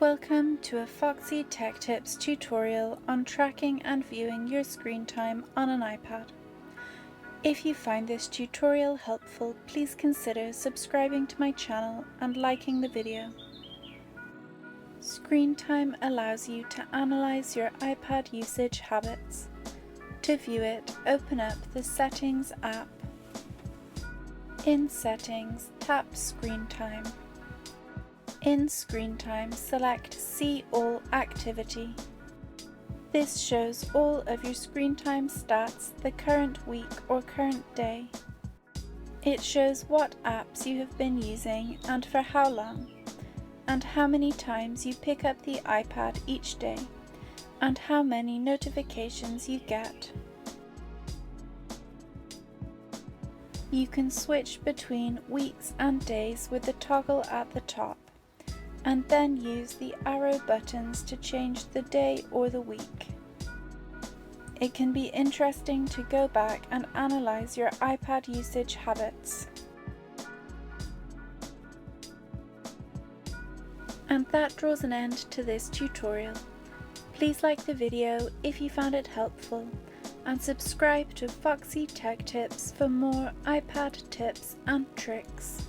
Welcome to a Foxy Tech Tips tutorial on tracking and viewing your screen time on an iPad. If you find this tutorial helpful, please consider subscribing to my channel and liking the video. Screen time allows you to analyze your iPad usage habits. To view it, open up the Settings app. In Settings, tap Screen Time. In Screen Time, select See All Activity. This shows all of your screen time stats the current week or current day. It shows what apps you have been using and for how long, and how many times you pick up the iPad each day, and how many notifications you get. You can switch between weeks and days with the toggle at the top, and then use the arrow buttons to change the day or the week. It can be interesting to go back and analyze your iPad usage habits. And that draws an end to this tutorial. Please like the video if you found it helpful, and subscribe to Foxy Tech Tips for more iPad tips and tricks.